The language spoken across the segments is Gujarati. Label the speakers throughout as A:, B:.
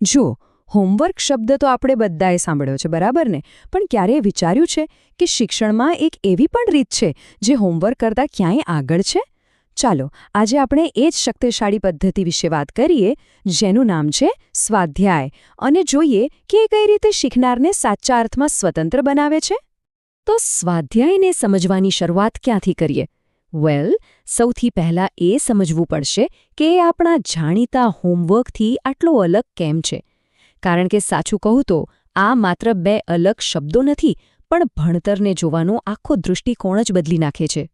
A: જો હોમવર્ક શબ્દ તો આપણે બધાએ સાંભળ્યો છે, બરાબર ને? પણ ક્યારેય વિચાર્યું છે કે શિક્ષણમાં એક એવી પણ રીત છે જે હોમવર્ક કરતાં ક્યાંય આગળ છે? ચાલો આજે આપણે એ જ શક્તિશાળી પદ્ધતિ વિશે વાત કરીએ, જેનું નામ છે સ્વાધ્યાય, અને જોઈએ કે એ કઈ રીતે શીખનારને સાચા અર્થમાં સ્વતંત્ર બનાવે છે. તો સ્વાધ્યાયને સમજવાની શરૂઆત ક્યાંથી કરીએ? સૌથી પહેલાં એ સમજવું પડશે કે એ આપણા જાણીતા હોમવર્કથી આટલો અલગ કેમ છે. કારણ કે સાચું કહું તો આ માત્ર બે અલગ શબ્દો નથી, પણ ભણતરને જોવાનો આખો દૃષ્ટિકોણ જ બદલી નાખે છે.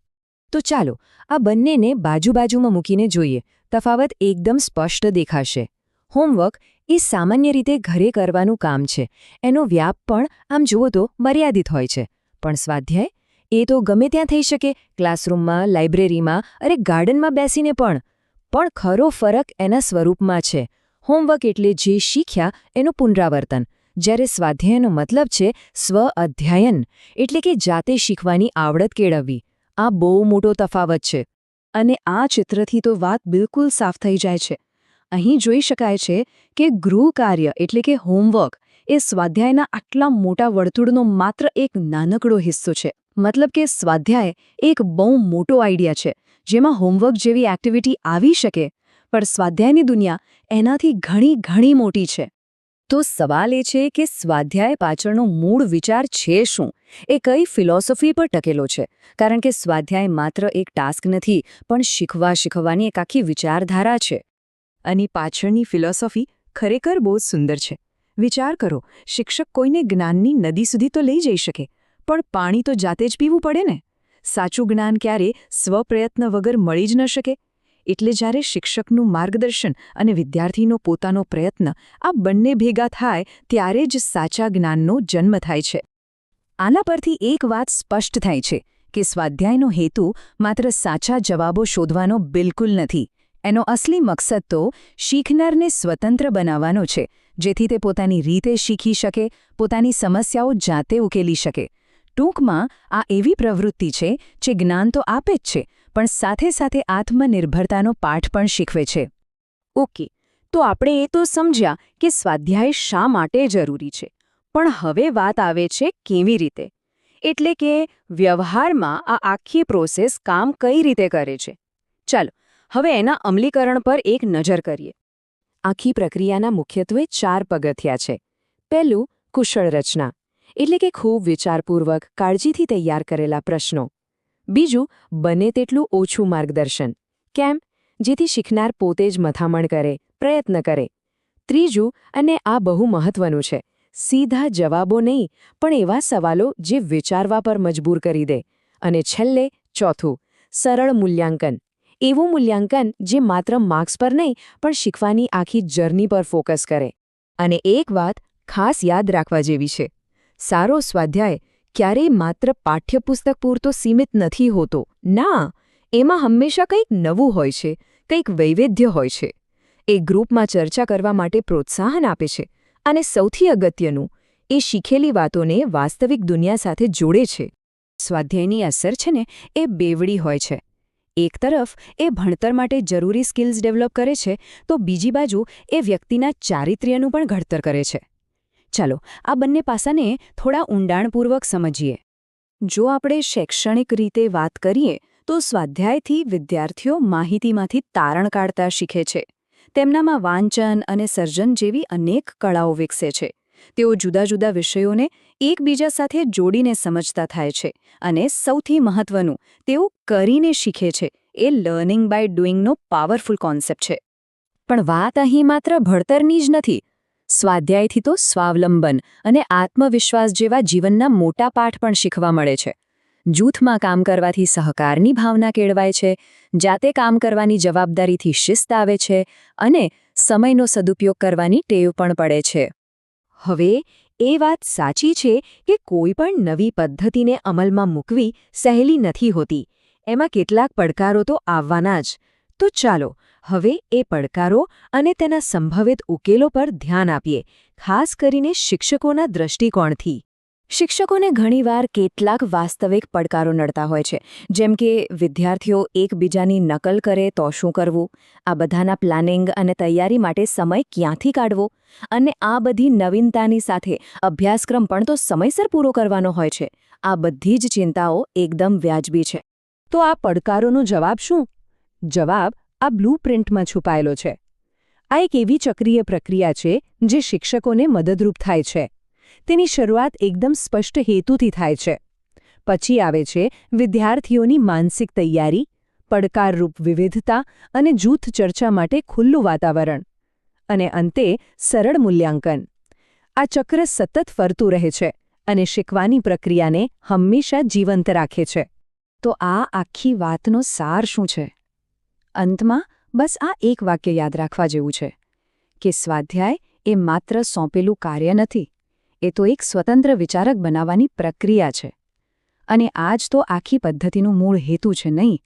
A: તો ચાલો આ બંનેને બાજુ-બાજુમાં મૂકીને જોઈએ. તફાવત એકદમ સ્પષ્ટ દેખાશે. હોમવર્ક એ સામાન્ય રીતે ઘરે કરવાનું કામ છે. એનો વ્યાપ પણ આમ જુઓ તો મર્યાદિત હોય છે. પણ સ્વાધ્યાય એ તો ગમે ત્યાં થઈ શકે, ક્લાસરૂમમાં, લાઇબ્રેરીમાં, ગાર્ડનમાં બેસીને પણ. પણ ખરો ફરક એના સ્વરૂપમાં છે. હોમવર્ક એટલે જે શીખ્યા એનું પુનરાવર્તન, જ્યારે સ્વાધ્યાયનો મતલબ છે સ્વ-અધ્યાયન, એટલે કે જાતે શીખવાની આવડત કેળવવી. આ બહુ મોટો તફાવત છે. અને આ ચિત્રથી તો વાત બિલકુલ સાફ થઈ જાય છે. અહીં જોઈ શકાય છે કે ગૃહ કાર્ય એટલે કે હોમવર્ક એ સ્વાધ્યાયના આટલા મોટા વર્તુળનો માત્ર એક નાનકડો હિસ્સો છે. મતલબ કે સ્વાધ્યાય એક બહુ મોટો આઈડિયા છે, જેમાં હોમવર્ક જેવી એક્ટિવિટી આવી શકે, પણ સ્વાધ્યાયની દુનિયા એનાથી ઘણી મોટી છે. તો સવાલ એ છે કે સ્વાધ્યાય પાછળનો મૂળ વિચાર છે શું? એ કઈ ફિલોસોફી પર ટકેલો છે? કારણ કે સ્વાધ્યાય માત્ર એક ટાસ્ક નથી, પણ શીખવાની એક આખી વિચારધારા છે. અને પાછળની ફિલોસોફી ખરેખર બહુ સુંદર છે. વિચાર કરો, શિક્ષક કોઈને જ્ઞાનની નદી સુધી તો લઈ જઈ શકે, પણ પાણી તો જાતે જ પીવું પડે ને. સાચું જ્ઞાન ક્યારે સ્વપ્રયત્ન વગર મળી જ ન શકે. એટલે જ્યારે શિક્ષકનું માર્ગદર્શન અને વિદ્યાર્થીનો પોતાનો પ્રયત્ન આ બંને ભેગા થાય, ત્યારે જ સાચા જ્ઞાનનો જન્મ થાય છે. આના પરથી એક વાત સ્પષ્ટ થાય છે કે સ્વાધ્યાયનો હેતુ માત્ર સાચા જવાબો શોધવાનો બિલકુલ નથી. એનો અસલી મકસદ તો શીખનારને સ્વતંત્ર બનાવવાનો છે, જેથી તે પોતાની રીતે શીખી શકે, પોતાની સમસ્યાઓ જાતે ઉકેલી શકે. ટૂંકમાં આ એવી પ્રવૃત્તિ છે જે જ્ઞાન તો આપે જ છે, પણ સાથે આત્મનિર્ભરતાનો પાઠ પણ શીખવે છે. ઓકે, તો આપણે એ તો સમજ્યા કે સ્વાધ્યાય શા માટે જરૂરી છે. પણ હવે વાત આવે છે કેવી રીતે. એટલે કે વ્યવહારમાં આ આખી પ્રોસેસ કામ કઈ રીતે કરે છે. ચાલો હવે એના અમલીકરણ પર એક નજર કરીએ. આખી પ્રક્રિયાના મુખ્યત્વે 4 પગથિયાં છે. પહેલું, કુશળ રચના, એટલે કે ખૂબ વિચારપૂર્વક, કાળજીથી તૈયાર કરેલા પ્રશ્નો. બીજું, બને તેટલું ઓછું માર્ગદર્શન. કેમ? જેથી શીખનાર પોતે જ મથામણ કરે, પ્રયત્ન કરે. ત્રીજું, અને આ બહુ મહત્વનું છે, સીધા જવાબો નહીં, પણ એવા સવાલો જે વિચારવા પર મજબૂર કરી દે. અને છેલ્લે ચોથું, સરળ મૂલ્યાંકન. એવું મૂલ્યાંકન જે માત્ર માર્ક્સ પર નહીં, પણ શીખવાની આખી જર્ની પર ફોકસ કરે. અને એક વાત ખાસ યાદ રાખવા જેવી છે, સારો સ્વાધ્યાય ક્યારેય માત્ર પાઠ્યપુસ્તક પૂરતો સીમિત નથી હોતો. ના, એમાં હંમેશા કંઈક નવું હોય છે, કંઈક વૈવિધ્ય હોય છે. એ ગ્રુપમાં ચર્ચા કરવા માટે પ્રોત્સાહન આપે છે, અને સૌથી અગત્યનું, એ શીખેલી વાતોને વાસ્તવિક દુનિયા સાથે જોડે છે. સ્વાધ્યાયની અસર છે ને, એ બેવડી હોય છે. એક તરફ એ ભણતર માટે જરૂરી સ્કિલ્સ ડેવલપ કરે છે, તો બીજી બાજુ એ વ્યક્તિના ચારિત્ર્યનું પણ ઘડતર કરે છે. ચાલો આ બંને પાસાને થોડા ઊંડાણપૂર્વક સમજીએ. જો આપણે શૈક્ષણિક રીતે વાત કરીએ, તો સ્વાધ્યાયથી વિદ્યાર્થીઓ માહિતીમાંથી તારણ કાઢતા શીખે છે. તેમનામાં વાંચન અને સર્જન જેવી અનેક કળાઓ વિકસે છે. તેઓ જુદા જુદા વિષયોને એકબીજા સાથે જોડીને સમજતા થાય છે. અને સૌથી મહત્વનું, તેઓ કરીને શીખે છે. એ લર્નિંગ બાય ડુઇંગનો પાવરફુલ કોન્સેપ્ટ છે. પણ વાત અહીં માત્ર ભણતરની જ નથી. સ્વાધ્યાયથી તો સ્વાવલંબન અને આત્મવિશ્વાસ જેવા જીવનના મોટા પાઠ પણ શીખવા મળે છે. જૂથમાં કામ કરવાથી સહકારની ભાવના કેળવાય છે, જાતે કામ કરવાની જવાબદારીથી શિસ્ત આવે છે, અને સમયનો સદુપયોગ કરવાની ટેવ પણ પડે છે. હવે એ વાત સાચી છે કે કોઈ પણ નવી પદ્ધતિને અમલમાં મૂકવી સહેલી નથી હોતી. એમાં કેટલાક પડકારો તો આવવાના જ. તો ચાલો હવે એ પડકારો અને તેના સંભવિત ઉકેલો પર ધ્યાન આપીએ, ખાસ કરીને શિક્ષકોના દૃષ્ટિકોણથી. શિક્ષકોને ઘણીવાર કેટલાક વાસ્તવિક પડકારો નડતા હોય છે, જેમ કે વિદ્યાર્થીઓ એકબીજાની નકલ કરે તો શું કરવું, આ બધાના પ્લાનિંગ અને તૈયારી માટે સમય ક્યાંથી કાઢવો, અને આ બધી નવીનતાની સાથે અભ્યાસક્રમ પણ તો સમયસર પૂરો કરવાનો હોય છે. આ બધી જ ચિંતાઓ એકદમ વ્યાજબી છે. તો આ પડકારોનો જવાબ શું? જવાબ આ બ્લૂપ્રિન્ટમાં છુપાયેલો છે. આ એક એવી ચક્રીય પ્રક્રિયા છે જે શિક્ષકોને મદદરૂપ થાય છે. તેની શરૂઆત એકદમ સ્પષ્ટ હેતુથી થાય છે. પછી આવે છે વિદ્યાર્થીઓની માનસિક તૈયારી, પડકારરૂપ વિવિધતા અને જૂથ ચર્ચા માટે ખુલ્લું વાતાવરણ. અને અંતે સરળ મૂલ્યાંકન. આ ચક્ર સતત ફરતું રહે છે અને શીખવાની પ્રક્રિયાને હંમેશા જીવંત રાખે છે. તો આ આખી વાતનો સાર શું છે? અંતમાં બસ આ એક વાક્ય યાદ રાખવા જેવું છે કે સ્વાધ્યાય એ માત્ર સોંપેલું કાર્ય નથી. એ તો એક સ્વતંત્ર વિચારક બનાવવાની પ્રક્રિયા છે. અને આ જ તો આખી પદ્ધતિનું મૂળ હેતુ છે, નહીં?